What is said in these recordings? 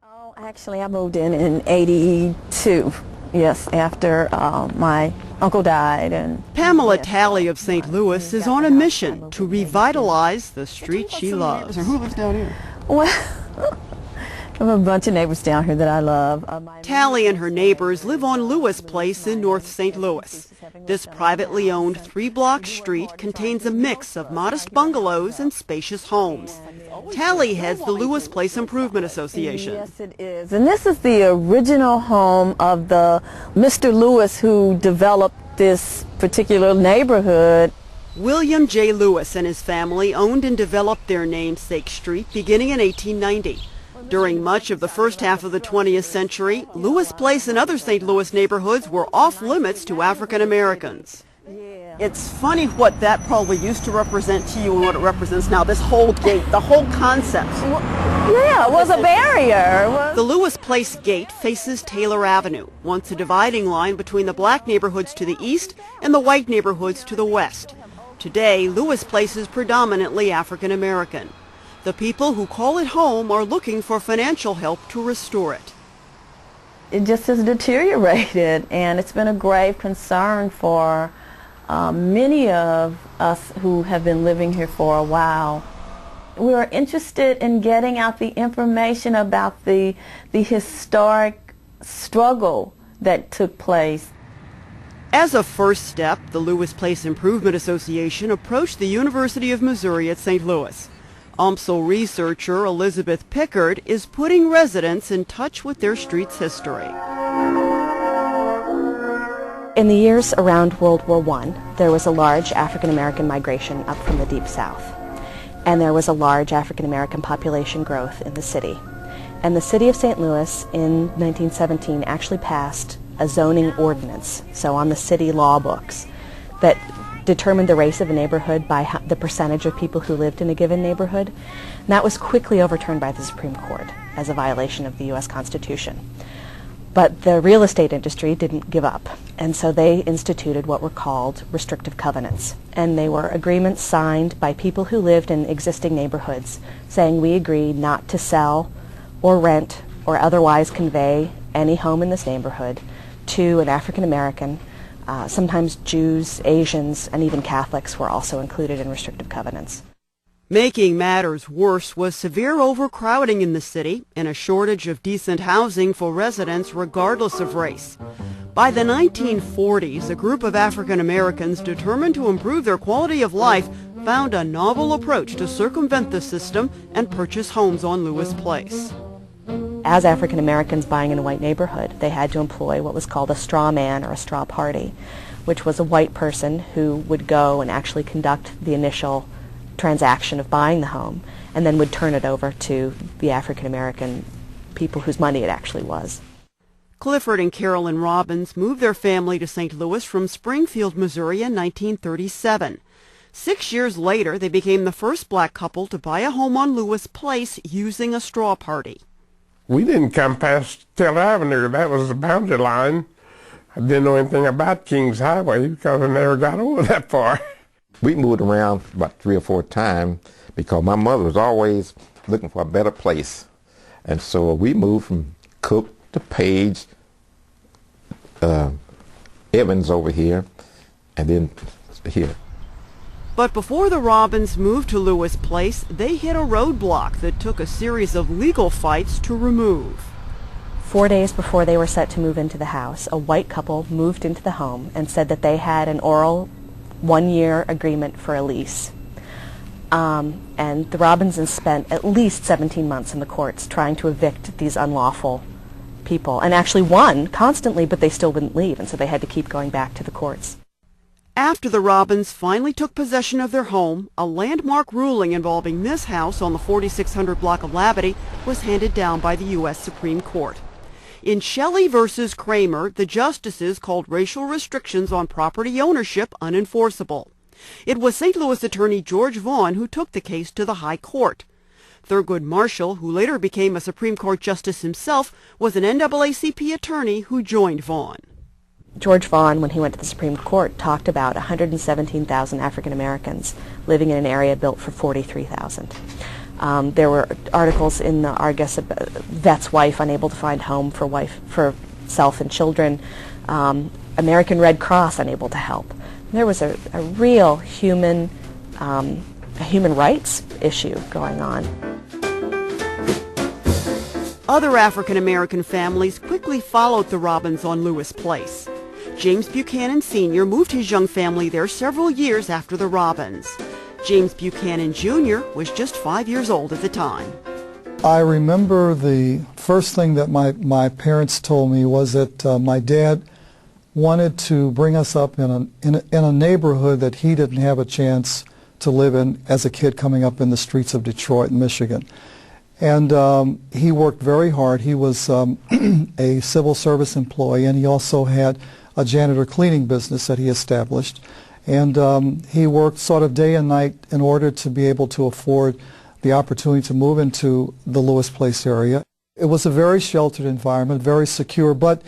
Oh, actually, I moved in '82. Yes, after my uncle died. And Pamela Talley of St. Louis is on a mission to revitalize the street she loves. Who lives down here? Well, I have a bunch of neighbors down here that I love. Talley and her neighbors live on Lewis Place in North St. Louis. This privately owned 3-block street contains a mix of modest bungalows and spacious homes. Talley heads the Lewis Place Improvement Association. Yes, it is. And this is the original home of the Mr. Lewis who developed this particular neighborhood. William J. Lewis and his family owned and developed their namesake street beginning in 1890. During much of the first half of the 20th century, Lewis Place and other St. Louis neighborhoods were off limits to African Americans. It's funny what that probably used to represent to you and what it represents now, this whole gate, the whole concept. Well, yeah, it was a barrier. The Lewis Place gate faces Taylor Avenue, once a dividing line between the black neighborhoods to the east and the white neighborhoods to the west. Today, Lewis Place is predominantly African American. The people who call it home are looking for financial help to restore it. It just has deteriorated, and it's been a grave concern for many of us who have been living here for a while. We are interested in getting out the information about the historic struggle that took place. As a first step, the Lewis Place Improvement Association approached the University of Missouri at St. Louis. UMSL researcher Elizabeth Pickard is putting residents in touch with their street's history. In the years around World War I, there was a large African American migration up from the Deep South. And there was a large African American population growth in the city. And the city of St. Louis in 1917 actually passed a zoning ordinance, so on the city law books, that determined the race of a neighborhood by the percentage of people who lived in a given neighborhood. And that was quickly overturned by the Supreme Court as a violation of the U.S. Constitution. But the real estate industry didn't give up, and so they instituted what were called restrictive covenants. And they were agreements signed by people who lived in existing neighborhoods saying we agree not to sell or rent or otherwise convey any home in this neighborhood to an African American. Sometimes Jews, Asians, and even Catholics were also included in restrictive covenants. Making matters worse was severe overcrowding in the city and a shortage of decent housing for residents regardless of race. By the 1940s, a group of African Americans determined to improve their quality of life found a novel approach to circumvent the system and purchase homes on Lewis Place. As African Americans buying in a white neighborhood, they had to employ what was called a straw man or a straw party, which was a white person who would go and actually conduct the initial transaction of buying the home and then would turn it over to the African American people whose money it actually was. Clifford and Carolyn Robbins moved their family to St. Louis from Springfield, Missouri in 1937. 6 years later, they became the first black couple to buy a home on Lewis Place using a straw party. We didn't come past Taylor Avenue. That was the boundary line. I didn't know anything about Kings Highway because I never got over that far. We moved around about 3 or 4 times because my mother was always looking for a better place. And so we moved from Cook to Page, Evans over here, and then here. But before the Robbins moved to Lewis Place, they hit a roadblock that took a series of legal fights to remove. 4 days before they were set to move into the house, a white couple moved into the home and said that they had an oral 1-year agreement for a lease. And the Robinsons spent at least 17 months in the courts trying to evict these unlawful people, and actually won constantly, but they still wouldn't leave, and so they had to keep going back to the courts. After the Robbins finally took possession of their home, a landmark ruling involving this house on the 4600 block of Labadie was handed down by the U.S. Supreme Court. In Shelley versus Kramer, the justices called racial restrictions on property ownership unenforceable. It was St. Louis attorney George Vaughn who took the case to the High Court. Thurgood Marshall, who later became a Supreme Court justice himself, was an NAACP attorney who joined Vaughn. George Vaughn, when he went to the Supreme Court, talked about 117,000 African Americans living in an area built for 43,000. There were articles in the Argus about vet's wife unable to find home for self and children, American Red Cross unable to help. There was a real human rights issue going on. Other African American families quickly followed the Robbins on Lewis Place. James Buchanan Sr. moved his young family there several years after the Robbins. James Buchanan Jr. was just 5 years old at the time. I remember the first thing that my parents told me was that my dad wanted to bring us up in a neighborhood that he didn't have a chance to live in as a kid coming up in the streets of Detroit, Michigan. And he worked very hard. He was a civil service employee, and he also had a janitor cleaning business that he established. And he worked sort of day and night in order to be able to afford the opportunity to move into the Lewis Place area. It was a very sheltered environment, very secure, but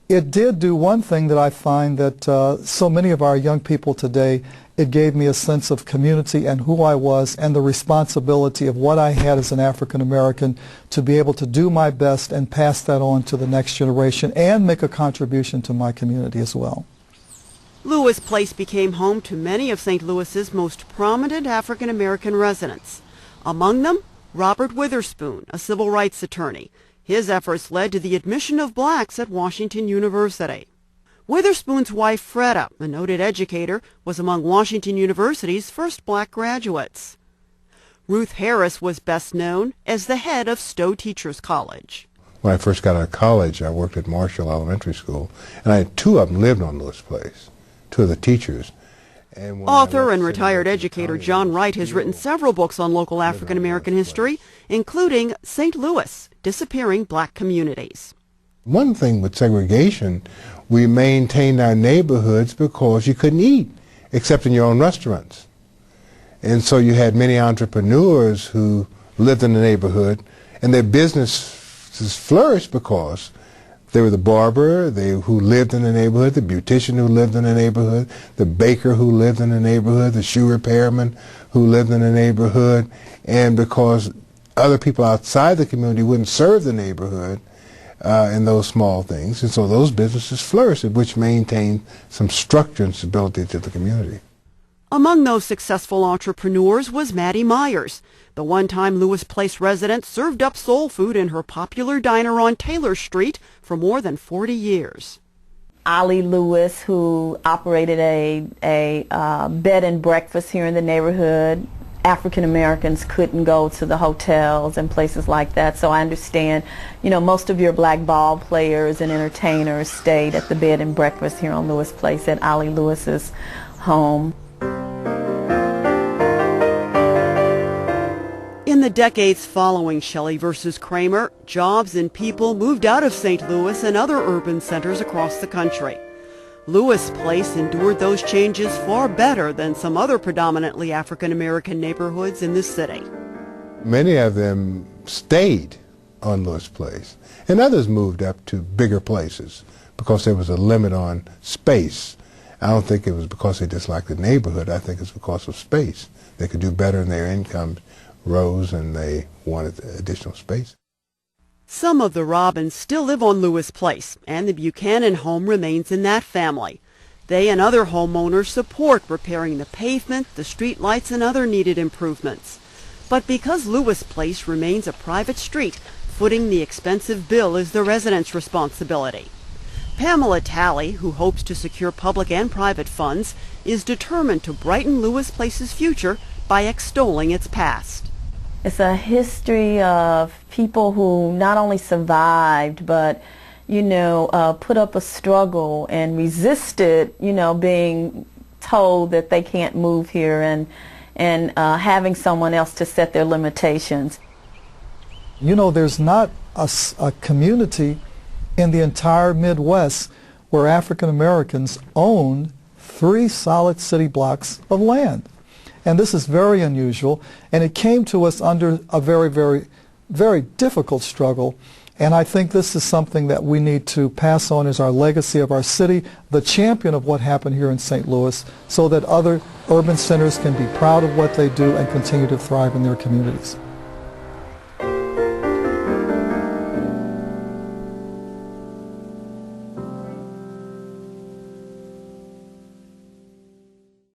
it did do one thing that I find that so many of our young people today, it gave me a sense of community and who I was and the responsibility of what I had as an African American to be able to do my best and pass that on to the next generation and make a contribution to my community as well. Lewis Place became home to many of St. Louis's most prominent African American residents. Among them, Robert Witherspoon, a civil rights attorney. His efforts led to the admission of blacks at Washington University. Witherspoon's wife, Freda, a noted educator, was among Washington University's first black graduates. Ruth Harris was best known as the head of Stowe Teachers College. When I first got out of college, I worked at Marshall Elementary School, and two of them lived on Lewis Place, two of the teachers. Author and retired educator John Wright has written several books on local African American history, including St. Louis, Disappearing Black Communities. One thing with segregation, we maintained our neighborhoods because you couldn't eat except in your own restaurants. And so you had many entrepreneurs who lived in the neighborhood, and their businesses flourished because they were the barber who lived in the neighborhood, the beautician who lived in the neighborhood, the baker who lived in the neighborhood, the shoe repairman who lived in the neighborhood. And because other people outside the community wouldn't serve the neighborhood in those small things, and so those businesses flourished, which maintained some structure and stability to the community. Among those successful entrepreneurs was Maddie Myers. The one-time Lewis Place resident served up soul food in her popular diner on Taylor Street for more than 40 years. Ollie Lewis, who operated a bed and breakfast here in the neighborhood. African Americans couldn't go to the hotels and places like that, so I understand, most of your black ball players and entertainers stayed at the bed and breakfast here on Lewis Place at Ollie Lewis's home. In the decades following Shelley versus Kramer, jobs and people moved out of St. Louis and other urban centers across the country. Lewis Place endured those changes far better than some other predominantly African American neighborhoods in the city. Many of them stayed on Lewis Place, and others moved up to bigger places because there was a limit on space. I don't think it was because they disliked the neighborhood. I think it's because of space. They could do better in their incomes rose and they wanted additional space. Some of the Robbins still live on Lewis Place, and the Buchanan home remains in that family. They and other homeowners support repairing the pavement, the street lights, and other needed improvements. But because Lewis Place remains a private street, footing the expensive bill is the residents' responsibility. Pamela Talley, who hopes to secure public and private funds, is determined to brighten Lewis Place's future by extolling its past. It's a history of people who not only survived, but, put up a struggle and resisted, being told that they can't move here and having someone else to set their limitations. There's not a community in the entire Midwest where African Americans own 3 solid city blocks of land. And this is very unusual, and it came to us under a very, very, very difficult struggle. And I think this is something that we need to pass on as our legacy of our city, the champion of what happened here in St. Louis, so that other urban centers can be proud of what they do and continue to thrive in their communities.